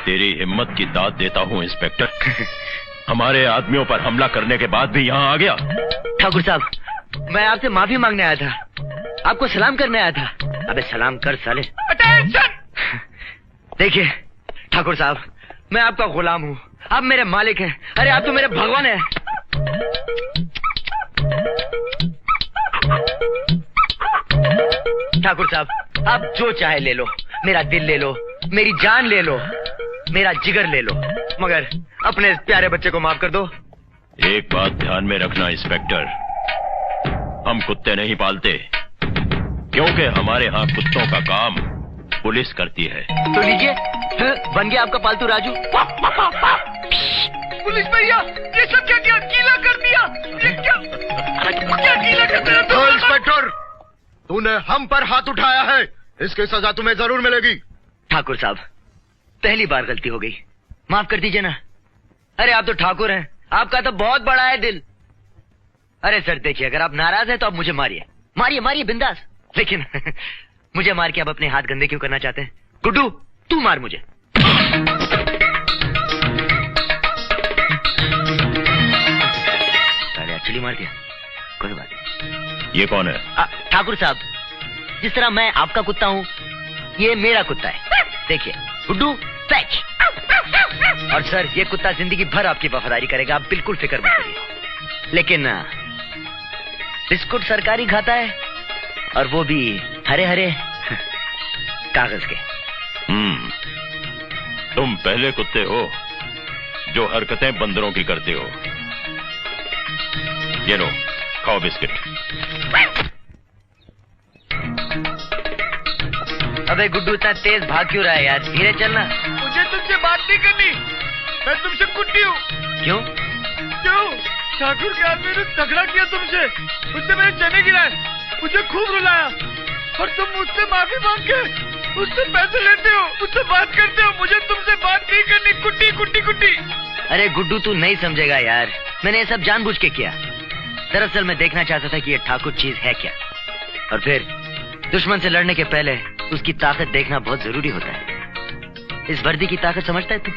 तेरी हिम्मत की दाद देता हूँ इंस्पेक्टर। हमारे आदमियों पर हमला करने के बाद भी यहाँ आ गया। ठाकुर साहब, मैं आपसे माफी मांगने आया था, आपको सलाम करने आया था। अबे सलाम कर साले। देखिए ठाकुर साहब, मैं आपका गुलाम हूँ, आप मेरे मालिक हैं। अरे आप तो मेरे भगवान हैं। ठाकुर साहब, आप जो चाहे ले लो, मेरा दिल ले लो, मेरी जान ले लो, मेरा जिगर ले लो, मगर अपने इस प्यारे बच्चे को माफ कर दो। एक बात ध्यान में रखना इंस्पेक्टर, हम कुत्ते नहीं पालते, क्योंकि हमारे यहाँ कुत्तों का काम पुलिस करती है। तो लीजिए, बन गया आपका पालतू राजू। पुलिस भैया, ये सब क्या किया? गीला कर दिया। ये क्या गीला कर दिया? तो इंस्पेक्टर, तूने हम पर हाथ उठाया है, इसकी सजा तुम्हें जरूर मिलेगी। ठाकुर साहब, पहली बार गलती हो गई, माफ कर दीजिए ना। अरे आप तो ठाकुर हैं, आपका तो बहुत बड़ा है दिल। अरे सर देखिए, अगर आप नाराज हैं तो आप मुझे मारिए, मारिए मारिए बिंदास, लेकिन मुझे मार के आप अपने हाथ गंदे क्यों करना चाहते हैं? गुड्डू, तू मार मुझे। पहले एक्चुअली मार दिया, कोई बात नहीं। ये कौन है? ठाकुर साहब, जिस तरह मैं आपका कुत्ता हूँ, ये मेरा कुत्ता है। देखिए गुड्डू, पैच। और सर, ये कुत्ता जिंदगी भर आपकी वफादारी करेगा, आप बिल्कुल फिक्र मत करिए। लेकिन बिस्कुट सरकारी खाता है, और वो भी हरे हरे कागज के। तुम पहले कुत्ते हो जो हरकतें बंदरों की करते हो। ये लो, खाओ बिस्किट। अबे गुड्डू, इतना तेज भाग क्यों रहा है यार? धीरे चलना। मुझे तुमसे बात नहीं करनी, मैं तुमसे कुट्टी हूँ। क्यों? ठाकुर के आदमी ने झगड़ा किया तुमसे, उससे मेरे चने गिराए, मुझे खूब रुलाया, और तुम मुझसे माफी मांग के उससे पैसे लेते हो, मुझसे बात करते हो। मुझे तुमसे बात नहीं करनी, कुट्टी कुट्टी कुट्टी। अरे गुड्डू, तू नहीं समझेगा यार, मैंने ये सब जानबूझ के किया। दरअसल मैं देखना चाहता था कि ये ठाकुर चीज है क्या, और फिर दुश्मन से लड़ने के पहले उसकी ताकत देखना बहुत जरूरी होता है। इस वर्दी की ताकत समझता है तू?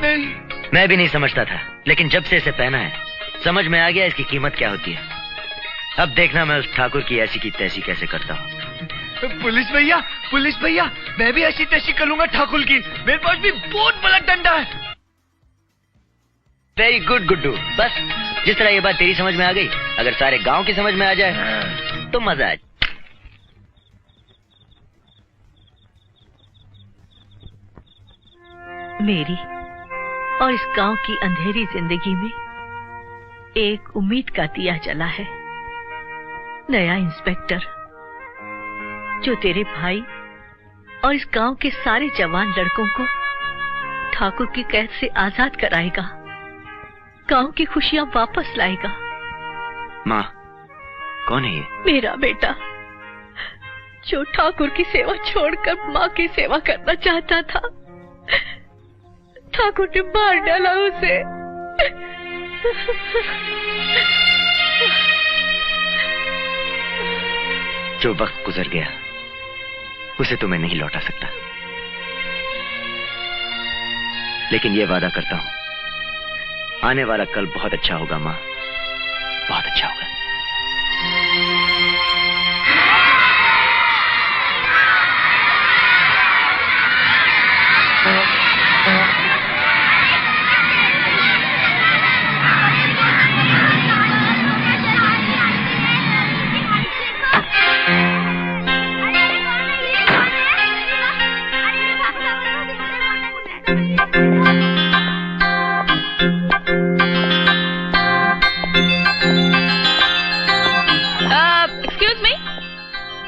नहीं। मैं भी नहीं समझता था, लेकिन जब से इसे पहना है समझ में आ गया इसकी कीमत क्या होती है। अब देखना मैं उस ठाकुर की ऐसी की तैसी कैसे करता हूँ। पुलिस भैया, मैं भी ऐसी तैसी करूंगा ठाकुर की, मेरे पास भी बहुत बड़ा डंडा है। वेरी गुड गुड्डू, बस जिस तरह ये बात तेरी समझ में आ गई, अगर सारे गांव की समझ में आ जाए तो मजा आ जाए। मेरी और इस गांव की अंधेरी जिंदगी में एक उम्मीद का दिया जला है। नया इंस्पेक्टर जो तेरे भाई और इस गांव के सारे जवान लड़कों को ठाकुर की कैद से आजाद कराएगा, गांव की खुशियां वापस लाएगा। माँ, कौन है ये? मेरा बेटा, जो ठाकुर की सेवा छोड़कर माँ की सेवा करना चाहता था, ठाकुर ने मार डाला उसे। जो वक्त गुजर गया उसे तो मैं नहीं लौटा सकता, लेकिन ये वादा करता हूं, आने वाला कल बहुत अच्छा होगा माँ, बहुत अच्छा होगा।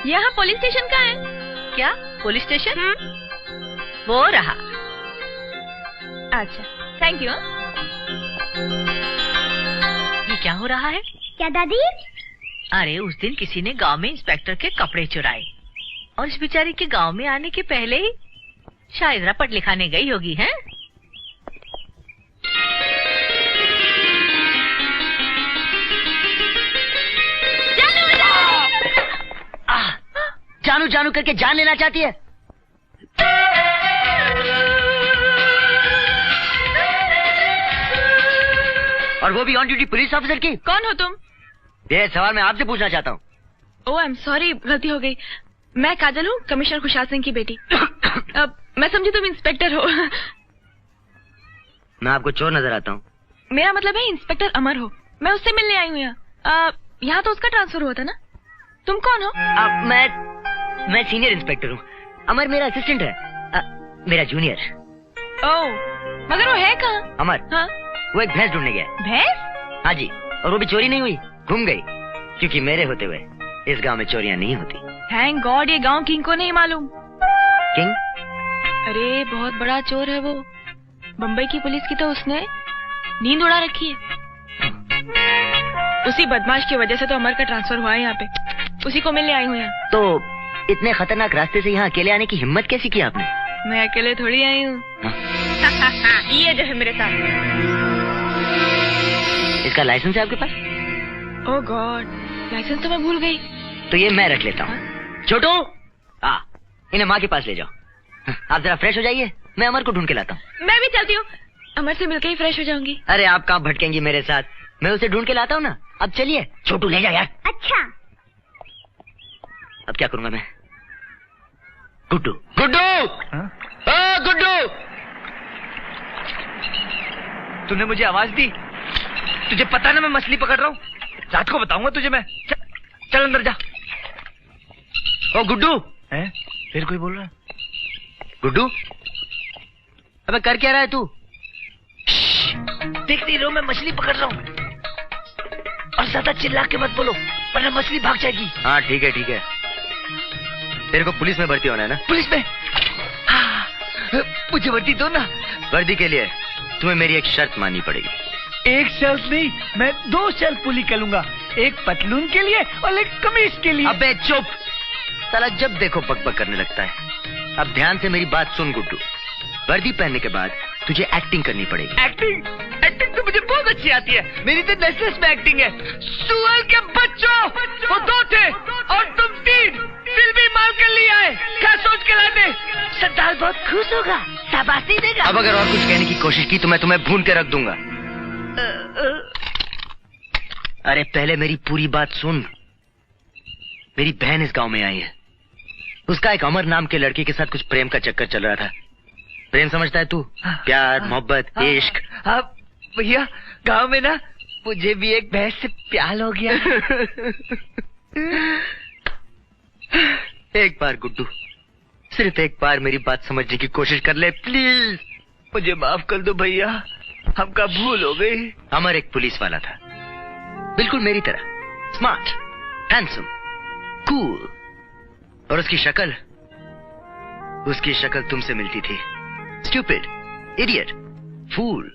यहाँ पुलिस स्टेशन कहाँ है? क्या पुलिस स्टेशन? वो रहा। अच्छा, थैंक यू। ये क्या हो रहा है? क्या दादी? अरे उस दिन किसी ने गांव में इंस्पेक्टर के कपड़े चुराए, और इस बेचारी के गांव में आने के पहले ही शायद रपट लिखाने गई होगी, हैं? जानू जानू करके जान लेना चाहती है? और वो भी ऑन ड्यूटी पुलिस ऑफिसर की। कौन हो तुम? ये सवाल मैं आपसे पूछना चाहता हूँ। ओह, आई एम सॉरी, गलती हो गई। मैं काजल हूँ, कमिश्नर खुशहाल सिंह की बेटी। अब मैं समझी तुम इंस्पेक्टर हो। मैं आपको चोर नजर आता हूँ। मेरा मतलब है इंस्पेक्टर अमर हो। मैं उससे मिलने आई हूँ यहाँ। यहाँ तो उसका ट्रांसफर हुआ था ना। तुम कौन हो? मैं सीनियर इंस्पेक्टर हूँ। अमर मेरा असिस्टेंट है, मेरा जूनियर। ओह, मगर वो है कहाँ? अमर? हाँ? वो एक भैंस ढूंढने गया। भैंस? हाँ जी, और वो भी चोरी नहीं हुई, घूम गई। क्योंकि मेरे होते हुए इस गांव में चोरियां नहीं होती। थैंक गॉड, ये गांव किंग को नहीं मालूम। किंग? अरे बहुत बड़ा चोर है वो। बम्बई की पुलिस की तो उसने नींद उड़ा रखी है। उसी बदमाश की वजह से तो अमर का ट्रांसफर हुआ है यहाँ पे। उसी को मिलने आई हूँ यहाँ। तो इतने खतरनाक रास्ते से यहाँ अकेले आने की हिम्मत कैसी की आपने? मैं अकेले थोड़ी आई हूँ। ये जो है मेरे साथ। इसका लाइसेंस है आपके पास? ओह गॉड, लाइसेंस तो मैं भूल गई। तो ये मैं रख लेता हूँ। छोटू, इन्हें माँ के पास ले जाओ। आप जरा फ्रेश हो जाइए, मैं अमर को ढूंढ के लाता हूँ। मैं भी चलती हूँ, अमर से मिलकर ही फ्रेश हो जाऊंगी। अरे आप कहाँ भटकेंगी मेरे साथ, मैं उसे ढूंढ के लाता हूँ ना। अब चलिए, छोटू ले जा यार। अच्छा। अब क्या करूंगा मैं? गुड्डू, गुड्डू, गुड्डू, तूने मुझे आवाज दी? तुझे पता ना मैं मछली पकड़ रहा हूँ। रात को बताऊंगा तुझे मैं। चल अंदर जा। ओ गुड्डू। हैं? फिर कोई बोल रहा है? गुड्डू, अबे कर क्या रहा है तू? देख नहीं रहो, मैं मछली पकड़ रहा हूँ। और ज्यादा चिल्ला के मत बोलो, वरना मछली भाग जाएगी। हाँ ठीक है ठीक है। तेरे को पुलिस में भर्ती होना है ना? पुलिस में? हाँ, मुझे वर्दी दो ना। वर्दी के लिए तुम्हें मेरी एक शर्त माननी पड़ेगी। एक शर्त नहीं, मैं 2 शर्त पूरी करूंगा। एक पतलून के लिए और एक कमीज के लिए। अबे चुप, साला जब देखो बकबक करने लगता है। अब ध्यान से मेरी बात सुन गुड्डू। वर्दी पहनने के बाद तुझे एक्टिंग करनी पड़ेगी। एक्टिंग? एक्टिंग तो मुझे बहुत अच्छी आती है। मेरी तो नेशनल में एक्टिंग है। सुअर के बच्चों, वो 2 थे और तुम 3, फिर भी मार कर लिए आए। क्या सोच के लाते? सरदार बहुत खुश होगा, शाबाशी देगा। अब अगर और कुछ कहने की कोशिश की तो मैं तुम्हें भून के रख दूंगा। अरे पहले मेरी पूरी बात सुन। मेरी बहन इस गांव में आई है। उसका एक अमर नाम के लड़के के साथ कुछ प्रेम का चक्कर चल रहा था। प्रेम समझता है तू? प्यार, मोहब्बत, इश्क। हाँ भैया, गांव में ना मुझे भी एक भैंस से प्यार हो गया। एक बार गुड्डू, सिर्फ एक बार मेरी बात समझने की कोशिश कर ले प्लीज। मुझे माफ कर दो भैया, हमका भूल हो गई। अमर एक पुलिस वाला था, बिल्कुल मेरी तरह। Smart, handsome, cool. और उसकी शक्ल तुमसे मिलती थी। स्टूपिड, इडियट, फूल।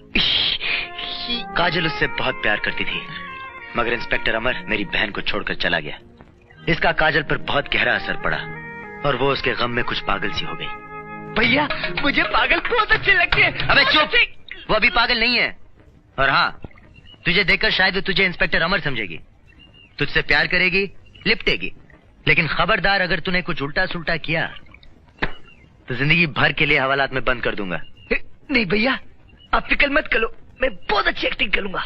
काजल उससे बहुत प्यार करती थी, मगर इंस्पेक्टर अमर मेरी बहन को छोड़कर चला गया। इसका काजल पर बहुत गहरा असर पड़ा और वो उसके गम में कुछ पागल सी हो गई। भैया मुझे पागल बहुत अच्छे लगते हैं। अबे चुप, वो अभी पागल नहीं है। और हाँ, तुझे देखकर शायद वो तुझे इंस्पेक्टर अमर समझेगी, तुझसे प्यार करेगी, लिपटेगी। लेकिन खबरदार, अगर तूने कुछ उल्टा सुल्टा किया तो जिंदगी भर के लिए हवालात में बंद कर दूंगा। नहीं भैया, आप फिक्र मत करो, मैं बहुत अच्छी एक्टिंग करूंगा।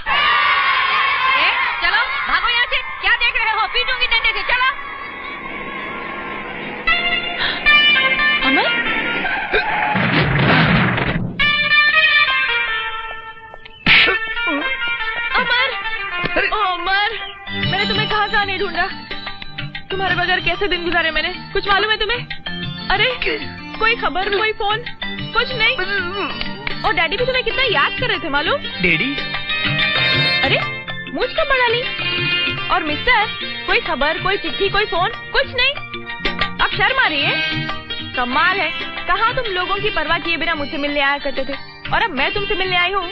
चलो भागो यहाँ से, क्या देख रहे हो? पीटूंगी डंडे से, चलो। अमर? अमर, ओ अमर, मैंने तुम्हें कहाँ नहीं ढूंढा। तुम्हारे बगैर कैसे दिन गुजारे मैंने, कुछ मालूम है तुम्हें? अरे कोई खबर, कोई फोन, कुछ नहीं। और डैडी भी तुम्हें कितना याद कर रहे थे मालूम? डैडी? अरे मुझ कब बढ़ा ली? और मिस्टर, कोई खबर, कोई चिट्ठी, कोई फोन, कुछ नहीं। अब शर्म आ रही है? कमाल है, कहाँ तुम लोगों की परवाह किए बिना मुझसे मिलने आया करते थे, और अब मैं तुमसे मिलने आई हूँ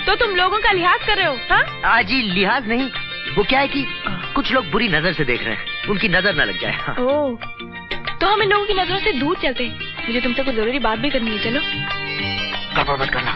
तो तुम लोगों का लिहाज कर रहे हो? हाँ जी, लिहाज नहीं, वो क्या है कि कुछ लोग बुरी नजर से देख रहे हैं, उनकी नजर ना लग जाए। ओह, तो हम इन लोगों की नजरों से दूर चलते हैं। मुझे तुमसे कुछ जरूरी बात भी करनी है, चलो। गड़बड़ मत करना।